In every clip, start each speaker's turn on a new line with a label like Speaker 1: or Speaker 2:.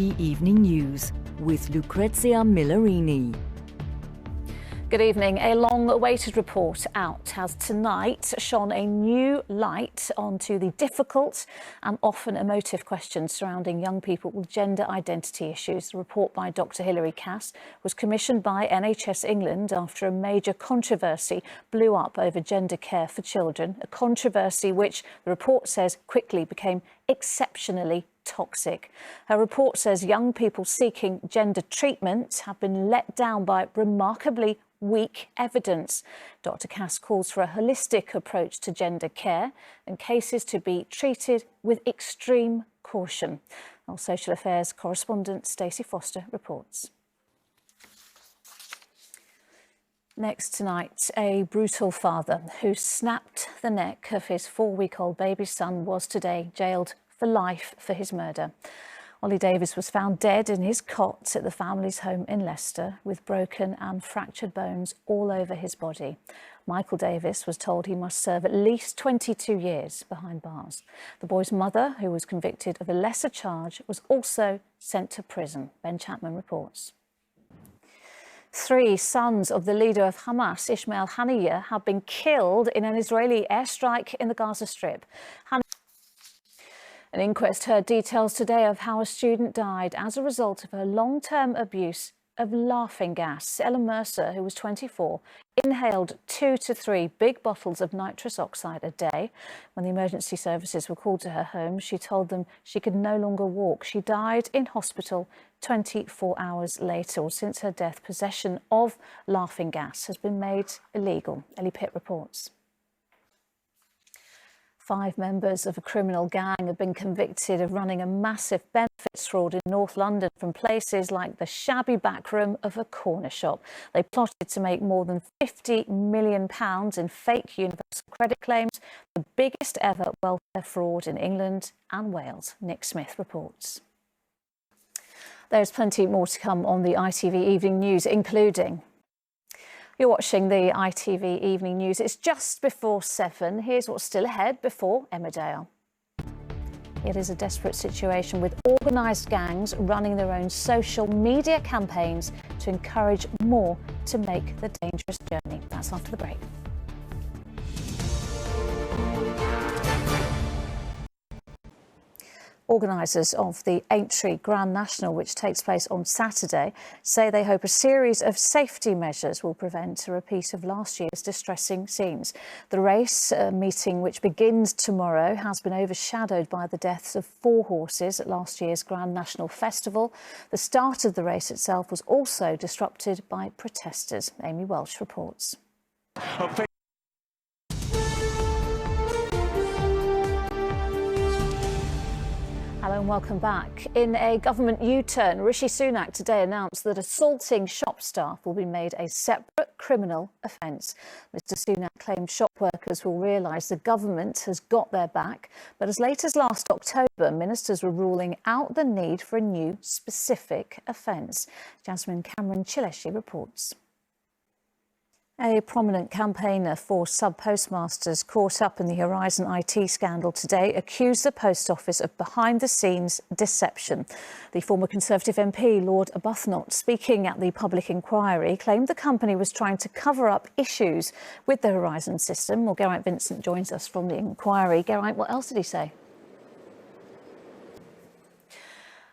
Speaker 1: ITV Evening News with Lucrezia Millarini.
Speaker 2: Good evening. A long-awaited report out has tonight shone a new light onto the difficult and often emotive questions surrounding young people with gender identity issues. The report by Dr. Hilary Cass was commissioned by NHS England after a major controversy blew up over gender care for children, a controversy which the report says quickly became exceptionally toxic. Her report says young people seeking gender treatment have been let down by remarkably weak evidence. Dr. Cass calls for a holistic approach to gender care and cases to be treated with extreme caution. Our social affairs correspondent Stacey Foster reports. Next tonight, a brutal father who snapped the neck of his 4-week-old baby son was today jailed for life for his murder. Ollie Davis was found dead in his cot at the family's home in Leicester with broken and fractured bones all over his body. Michael Davis was told he must serve at least 22 years behind bars. The boy's mother, who was convicted of a lesser charge, was also sent to prison. Ben Chapman reports. 3 sons of the leader of Hamas, Ismail Haniyeh, have been killed in an Israeli airstrike in the Gaza Strip. An inquest heard details today of how a student died as a result of her long-term abuse of laughing gas. Ella Mercer, who was 24, inhaled 2 to 3 big bottles of nitrous oxide a day. When the emergency services were called to her home, she told them she could no longer walk. She died in hospital 24 hours later. Since her death, possession of laughing gas has been made illegal. Ellie Pitt reports. 5 members of a criminal gang have been convicted of running a massive benefits fraud in North London from places like the shabby back room of a corner shop. They plotted to make more than £50 million in fake universal credit claims, the biggest ever welfare fraud in England and Wales. Nick Smith reports. There's plenty more to come on the ITV Evening News, including... You're watching the ITV Evening News. It's just before 7. Here's what's still ahead before Emmerdale. It is a desperate situation with organised gangs running their own social media campaigns to encourage more to make the dangerous journey. That's after the break. Organisers of the Aintree Grand National, which takes place on Saturday, say they hope a series of safety measures will prevent a repeat of last year's distressing scenes. The race, a meeting which begins tomorrow, has been overshadowed by the deaths of 4 horses at last year's Grand National Festival. The start of the race itself was also disrupted by protesters. Amy Welsh reports. Hello and welcome back. In a government U-turn, Rishi Sunak today announced that assaulting shop staff will be made a separate criminal offence. Mr Sunak claimed shop workers will realise the government has got their back, but as late as last October, ministers were ruling out the need for a new specific offence. Jasmine Cameron-Chileshi reports. A prominent campaigner for sub-postmasters caught up in the Horizon IT scandal today accused the Post Office of behind-the-scenes deception. The former Conservative MP, Lord Arbuthnot, speaking at the public inquiry, claimed the company was trying to cover up issues with the Horizon system. Well, Geraint Vincent joins us from the inquiry. Geraint, what else did he say?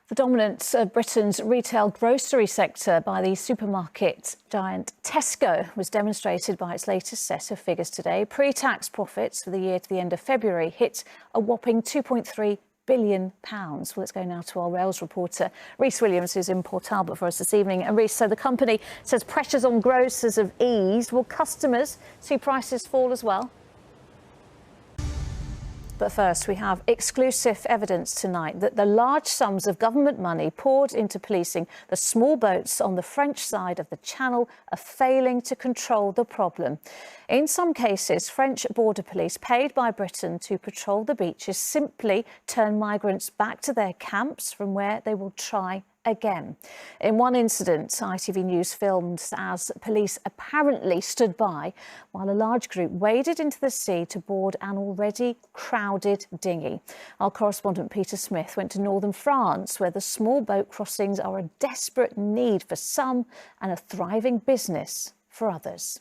Speaker 2: The dominance of Britain's retail grocery sector by the supermarket giant Tesco was demonstrated by its latest set of figures today. Pre-tax profits for the year to the end of February hit a whopping £2.3 billion. Well, let's go now to our rails reporter, Rhys Williams, who's in Port Talbot for us this evening. And Rhys, so the company says pressures on grocers have eased. Will customers see prices fall as well? But first, we have exclusive evidence tonight that the large sums of government money poured into policing the small boats on the French side of the Channel are failing to control the problem. In some cases, French border police paid by Britain to patrol the beaches simply turn migrants back to their camps from where they will try again. In one incident, ITV News filmed as police apparently stood by while a large group waded into the sea to board an already crowded dinghy. Our correspondent Peter Smith went to northern France, where the small boat crossings are a desperate need for some and a thriving business for others.